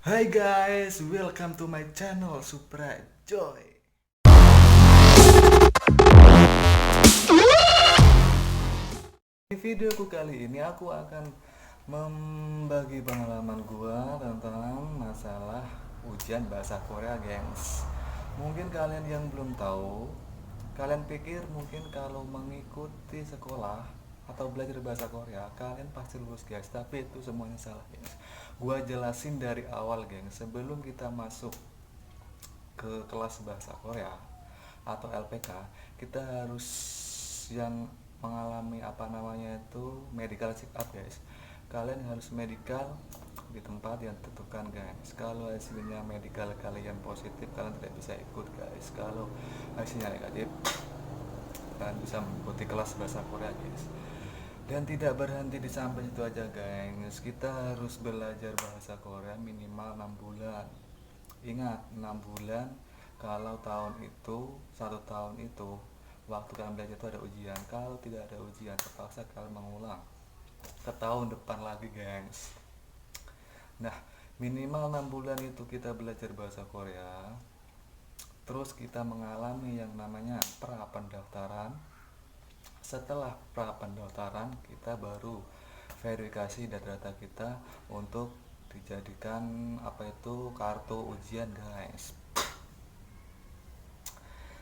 Hai guys, welcome to my channel Supra Joy. Di videoku kali ini aku akan membagi pengalaman gua tentang masalah ujian bahasa Korea, gengs. Mungkin kalian yang belum tahu, kalian pikir mungkin kalau mengikuti sekolah atau belajar bahasa Korea kalian pasti lulus, guys. Tapi itu semuanya salah, gengs. Gua jelasin dari awal, gengs. Sebelum kita masuk ke kelas bahasa Korea atau LPK, kita harus yang mengalami apa namanya itu medical check up, guys. Kalian harus medical di tempat yang tentukan, guys. Kalau hasilnya medical kalian positif, kalian tidak bisa ikut, guys. Kalau hasilnya negatif, kalian bisa mengikuti kelas bahasa Korea, guys. Dan tidak berhenti di sampai itu aja, guys. Kita harus belajar bahasa Korea minimal 6 bulan. Ingat, 6 bulan. Kalau tahun itu, 1 tahun itu, waktu kalian belajar itu ada ujian. Kalau tidak ada ujian, terpaksa kalian mengulang ke tahun depan lagi, guys. Nah, minimal 6 bulan itu kita belajar bahasa Korea. Terus kita mengalami yang namanya pra pendaftaran. Setelah pra pendaftaran, kita baru verifikasi data-data kita untuk dijadikan apa itu kartu ujian, guys.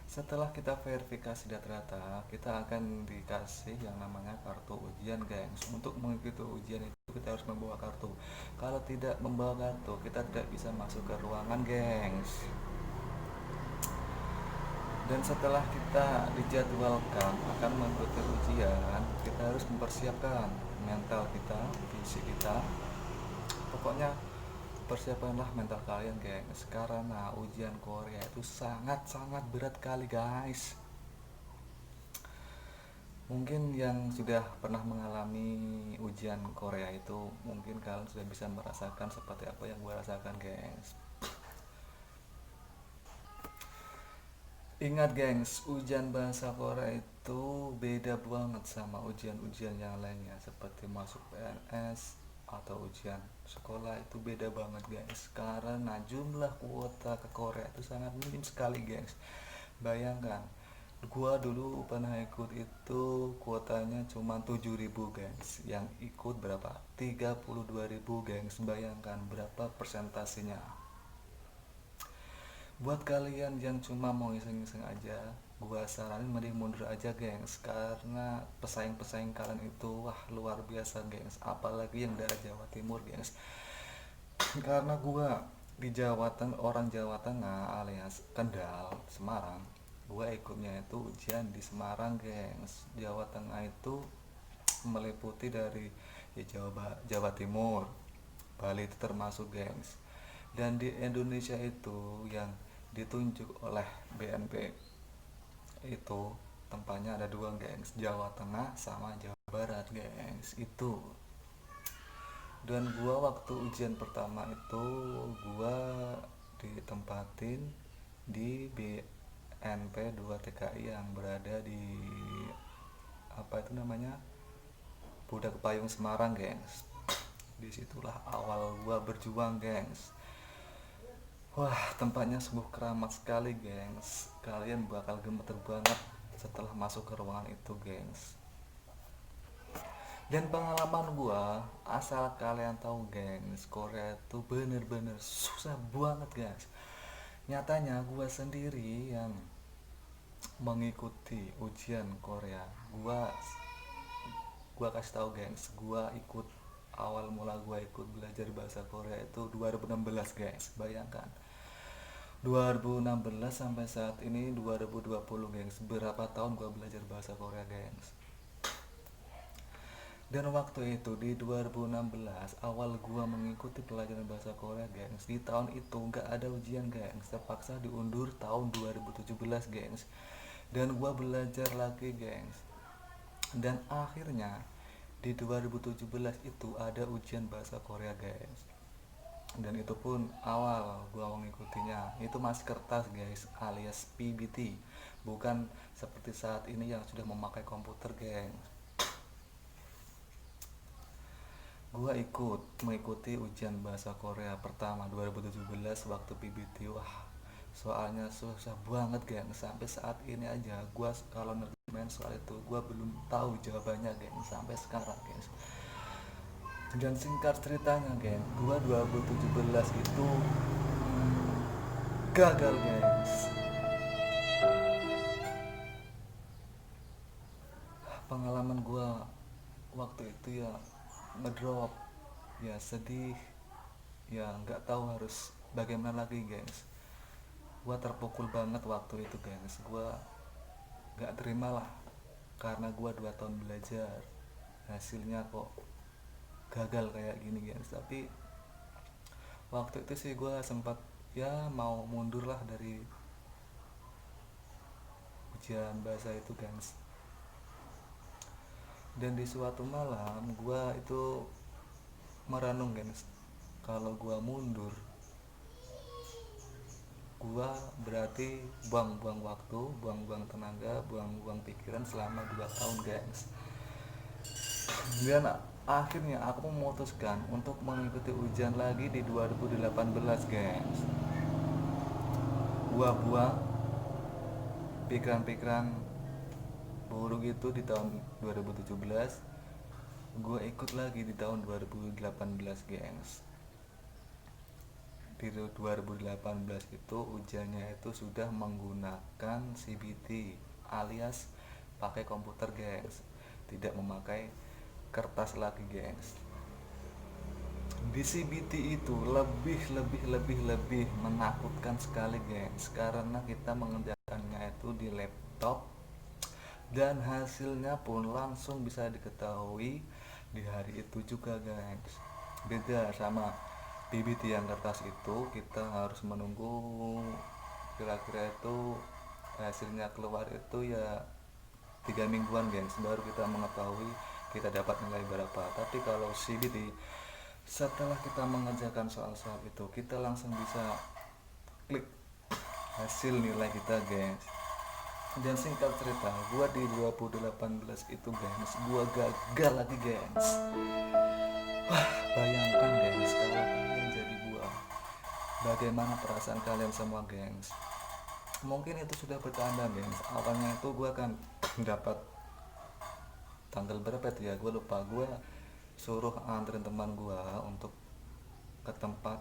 Setelah kita verifikasi data-data, kita akan dikasih yang namanya kartu ujian, gengs. Untuk mengikuti ujian itu kita harus membawa kartu. Kalau tidak membawa kartu, kita tidak bisa masuk ke ruangan, gengs. Dan setelah kita dijadwalkan akan mengikuti ujian, kita harus mempersiapkan mental kita, fisik kita. Pokoknya persiapkanlah mental kalian, gengs. Karena ujian Korea itu sangat-sangat berat kali, guys. Mungkin yang sudah pernah mengalami ujian Korea itu, mungkin kalian sudah bisa merasakan seperti apa yang gue rasakan, gengs. Ingat, gengs, ujian bahasa Korea itu beda banget sama ujian-ujian yang lainnya seperti masuk PNS atau ujian sekolah. Itu beda banget, guys, karena jumlah kuota ke Korea itu sangat minim sekali, gengs. Bayangkan, gua dulu pernah ikut itu kuotanya cuma 7.000, gengs. Yang ikut berapa? 32.000, gengs. Bayangkan berapa persentasenya. Buat kalian yang cuma mau iseng-iseng aja, gua saranin mending mundur aja, gengs. Karena pesaing-pesaing kalian itu wah luar biasa, gengs. Apalagi yang daerah Jawa Timur, gengs. Karena gua di Jawa Tengah, orang Jawa Tengah alias Kendal, Semarang. Gua ikutnya itu ujian di Semarang, gengs. Jawa Tengah itu meliputi dari ya, Jawa Timur, Bali itu termasuk, gengs. Dan di Indonesia itu yang ditunjuk oleh BNP itu tempatnya ada dua, gengs. Jawa Tengah sama Jawa Barat, gengs. Itu. Dan gua waktu ujian pertama itu gua ditempatin di BNP 2 TKI yang berada di apa itu namanya, Budak Payung, Semarang, gengs. Disitulah awal gua berjuang, gengs. Wah, tempatnya sungguh keramat sekali, gengs. Kalian bakal gemeter banget setelah masuk ke ruangan itu, gengs. Dan pengalaman gua, asal kalian tahu, gengs, Korea itu bener-bener susah banget, guys. Nyatanya gua sendiri yang mengikuti ujian Korea. Gua kasih tahu, gengs, gua ikut awal mula gua ikut belajar bahasa Korea itu 2016, guys. Bayangkan. 2016 sampai saat ini 2020, gengs. Berapa tahun gua belajar bahasa Korea, gengs. Dan waktu itu di 2016 awal gua mengikuti pelajaran bahasa Korea, gengs. Di tahun itu nggak ada ujian, gengs. Terpaksa diundur tahun 2017, gengs. Dan gua belajar lagi, gengs. Dan akhirnya di 2017 itu ada ujian bahasa Korea, gengs. Dan itu pun awal gua mengikutinya itu masih kertas, guys, alias PBT, bukan seperti saat ini yang sudah memakai komputer, gengs. Gua mengikuti ujian bahasa Korea pertama 2017 waktu PBT. Wah, soalnya susah banget geng. Sampai saat ini aja gua kalau main soal itu gua belum tahu jawabannya geng sampai sekarang geng. Dan singkat ceritanya geng, gua 2017 itu gagal gengs. Pengalaman gua waktu itu ya ngedrop, ya sedih, ya nggak tahu harus bagaimana lagi gengs. Gua terpukul banget waktu itu gengs. Gua nggak terima lah karena gua 2 tahun belajar, hasilnya kok gagal kayak gini gengs. Tapi waktu itu sih gua sempat ya mau mundur lah dari ujian bahasa itu gengs. Dan di suatu malam gua itu merenung gengs, kalau gua mundur gua berarti buang-buang waktu, buang-buang tenaga, buang-buang pikiran selama 2 tahun gengs. Dan akhirnya aku memutuskan untuk mengikuti ujian lagi di 2018 gengs. Gua buang pikiran-pikiran buruk itu di tahun 2017, gue ikut lagi di tahun 2018 gengs. Di 2018 itu ujiannya itu sudah menggunakan CBT alias pakai komputer gengs, tidak memakai kertas lagi gengs. Di CBT itu lebih menakutkan sekali gengs, karena kita mengerjakannya itu di laptop dan hasilnya pun langsung bisa diketahui di hari itu juga gengs. Beda sama PBT yang kertas itu kita harus menunggu kira-kira itu hasilnya keluar itu ya 3 mingguan gengs, baru kita mengetahui kita dapat nilai berapa. Tapi kalau CBT setelah kita mengerjakan soal-soal itu kita langsung bisa klik hasil nilai kita gengs. Dan singkat cerita gua di 2018 itu gengs gua gagal lagi gengs. Wah, bayangkan gengs kalau kalian jadi gua, bagaimana perasaan kalian semua gengs. Mungkin itu sudah bertanda gengs. Awalnya itu gua kan dapat tanggal berapa itu ya, gua lupa. Gua suruh anterin teman gua untuk ke tempat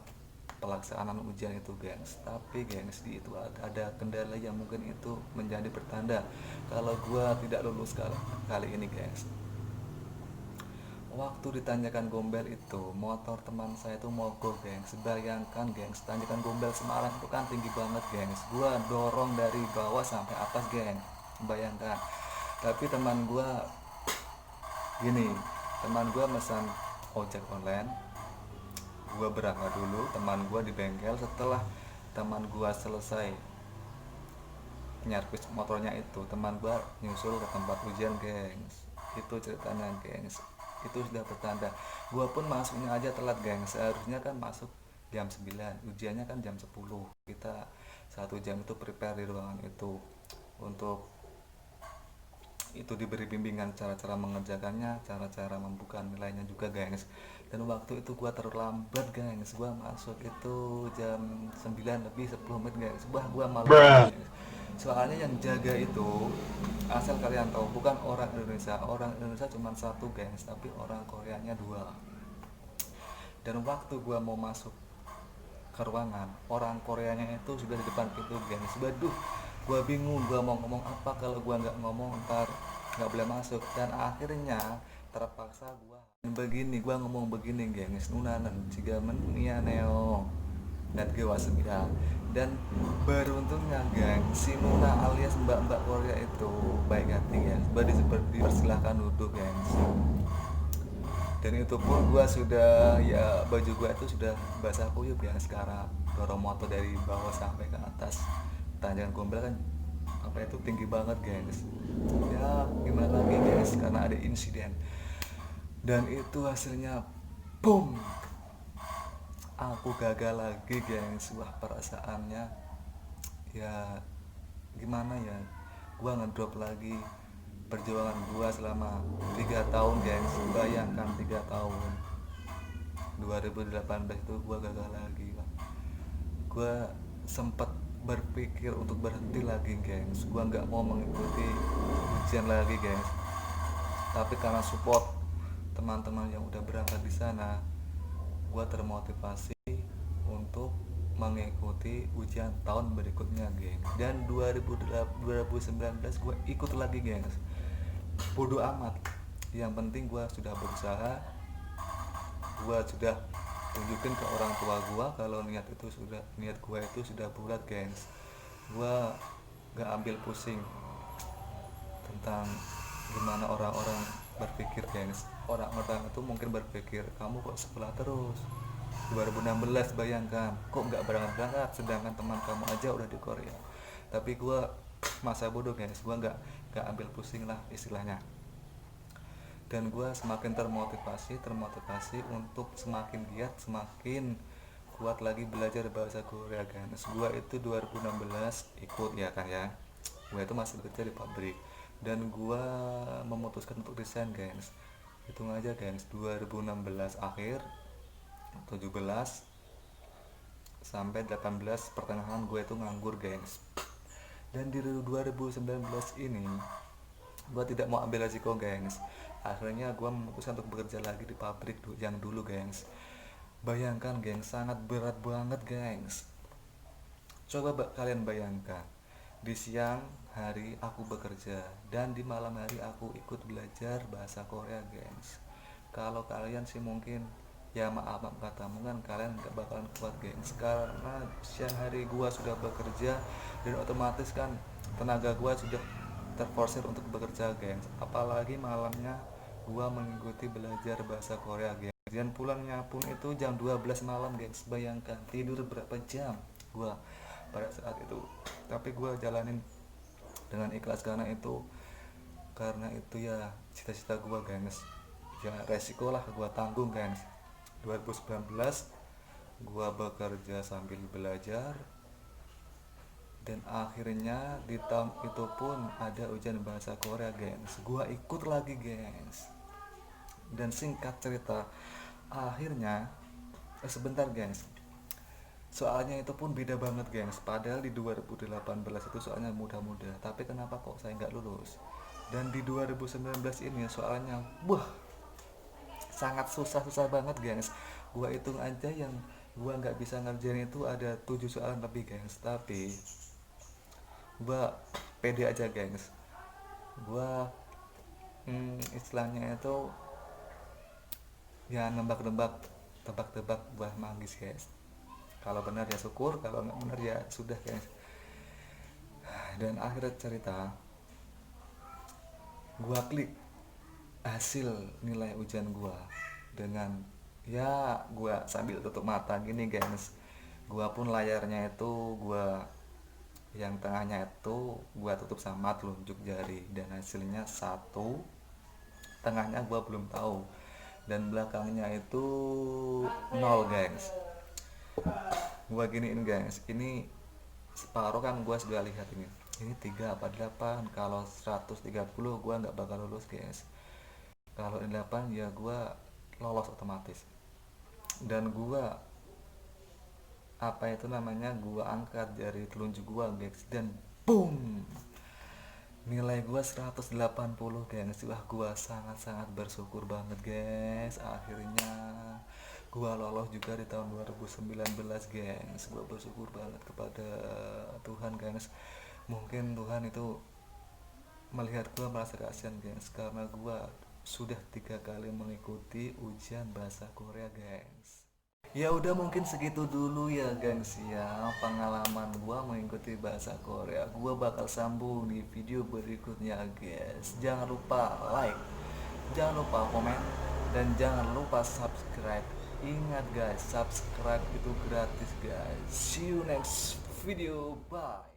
pelaksanaan ujian itu gengs. Tapi gengs di itu ada kendala yang mungkin itu menjadi pertanda kalau gua tidak lulus kali ini gengs. Waktu ditanjakan Gombel itu motor teman saya itu mogok gengs. Bayangkan gengs, tanjakan Gombel Semarang itu kan tinggi banget gengs. Gua dorong dari bawah sampai atas gengs, bayangkan. Tapi teman gua gini, teman gua pesan ojek online, gua berangkat dulu, teman gua di bengkel. Setelah teman gua selesai nyervis motornya itu, teman gua nyusul ke tempat ujian gengs. Itu ceritanya gengs. Itu sudah pertanda. Gua pun masuknya aja telat gengs. Seharusnya kan masuk jam 9, ujiannya kan jam 10. Kita 1 jam itu prepare di ruangan itu untuk itu diberi bimbingan cara-cara mengerjakannya, cara-cara membuka nilainya juga gengs. Dan waktu itu gua terlambat gengs. Gua masuk itu jam 9 lebih 10 menit gengs. Wah, gua malu gengs. Soalnya yang jaga itu, asal kalian tahu, bukan orang Indonesia. Orang Indonesia cuma 1 gengs, tapi orang Koreanya 2. Dan waktu gua mau masuk ke ruangan, orang Koreanya itu sudah di depan pintu gengs. Waduh, gua bingung, gua mau ngomong apa. Kalau gua nggak ngomong ntar nggak boleh masuk. Dan akhirnya terpaksa gua ngomong begini gengs, nunanen cigamen nia neo dan gewasengga. Dan beruntungnya geng, si Nuna alias mbak-mbak Korea itu baik hati gengs, dipersilahkan duduk gengs. Dan itu pun gua sudah, ya baju gua itu sudah basah kuyup ya. Sekarang dorong motor dari bawah sampai ke atas. Tanjakan Gombel kan apa itu tinggi banget gengs. Ya gimana lagi gengs, karena ada insiden. Dan itu hasilnya boom, aku gagal lagi gengs. Wah, perasaannya ya gimana ya, gua ngedrop lagi perjuangan gua selama 3 tahun gengs. Bayangkan 3 tahun 2018 itu gue gagal lagi, Bang. Gue sempat berpikir untuk berhenti lagi, gengs. Gue nggak mau mengikuti ujian lagi, gengs. Tapi karena support teman-teman yang udah berangkat di sana, gue termotivasi untuk mengikuti ujian tahun berikutnya, geng. Dan 2019 gue ikut lagi, gengs. Bodoh amat, yang penting gue sudah berusaha, gue sudah tunjukin ke orang tua gue kalau niat gue itu sudah bulat, gengs. Gue gak ambil pusing tentang gimana orang-orang berpikir, gengs. Orang-orang itu mungkin berpikir, kamu kok sekolah terus 2016, bayangkan kok nggak berangkat-berangkat sedangkan teman kamu aja udah di Korea. Tapi gue masa bodoh, gengs. Gue nggak ambil pusing lah istilahnya. Dan gue semakin termotivasi untuk semakin giat, semakin kuat lagi belajar bahasa Korea, gengs. Gue itu 2016 ikut, ya kan ya. Gue itu masih bekerja di pabrik dan gue memutuskan untuk resign, gengs. Hitung aja, gengs, 2016 akhir, 17 sampai 18 pertengahan gue itu nganggur, gengs. Dan di 2019 ini gue tidak mau ambil resiko, gengs. Akhirnya gue memutuskan untuk bekerja lagi di pabrik yang dulu, gengs. Bayangkan, gengs, sangat berat banget, gengs. Coba kalian bayangkan, di siang hari aku bekerja dan di malam hari aku ikut belajar bahasa Korea, gengs. Kalau kalian sih mungkin ya maaf katamu kan kalian gak bakalan kuat, gengs, karena siang hari gua sudah bekerja dan otomatis kan tenaga gua sudah terforsir untuk bekerja, gengs. Apalagi malamnya gua mengikuti belajar bahasa Korea, gengs. Dan pulangnya pun itu jam 12 malam, gengs. Bayangkan tidur berapa jam gua pada saat itu. Tapi gua jalanin dengan ikhlas karena itu ya cita-cita gua, gengs. Ya resiko lah gua tanggung, gengs. 2019 gua bekerja sambil belajar dan akhirnya di tahun itu pun ada ujian bahasa Korea, gengs. Gua ikut lagi, gengs. Dan singkat cerita, akhirnya sebentar, gengs. Soalnya itu pun beda banget, gengs. Padahal di 2018 itu soalnya mudah-mudah, tapi kenapa kok saya nggak lulus? Dan di 2019 ini soalnya sangat susah banget, gengs. Gua hitung aja yang gua nggak bisa ngerjain itu ada 7 soalan lebih, gengs. Tapi gua pede aja, gengs. Gua istilahnya itu ya tebak-tebak buah manggis, guys. Kalau benar ya syukur, kalau nggak benar ya sudah, guys. Dan akhirnya cerita, gua klik hasil nilai ujian gua dengan ya gua sambil tutup mata gini, gengs. Gua pun layarnya itu yang tengahnya itu gua tutup sama telunjuk jari dan hasilnya 1, tengahnya gua belum tahu dan belakangnya itu 0, gengs. Gua giniin, gengs, ini separuh kan gua sudah lihat ini 3 apa 8. Kalau 130 gua nggak bakal lulus, gengs. Kalau 8 ya gua lolos otomatis. Dan gua gua angkat dari telunjuk gua, gengs, dan boom, nilai gua 180, gengs. Wah, gua sangat bersyukur banget, gengs. Akhirnya gua lolos juga di tahun 2019, gengs. Gua bersyukur banget kepada Tuhan, gengs. Mungkin Tuhan itu melihat gua merasa kasihan, gengs, karena gua sudah 3 kali mengikuti ujian bahasa Korea, gengs. Ya udah, mungkin segitu dulu ya, gengs, ya pengalaman gua mengikuti bahasa Korea. Gua bakal sambung di video berikutnya, guys. Jangan lupa like, jangan lupa komen, dan jangan lupa subscribe. Ingat, guys, subscribe itu gratis, guys. See you next video. Bye.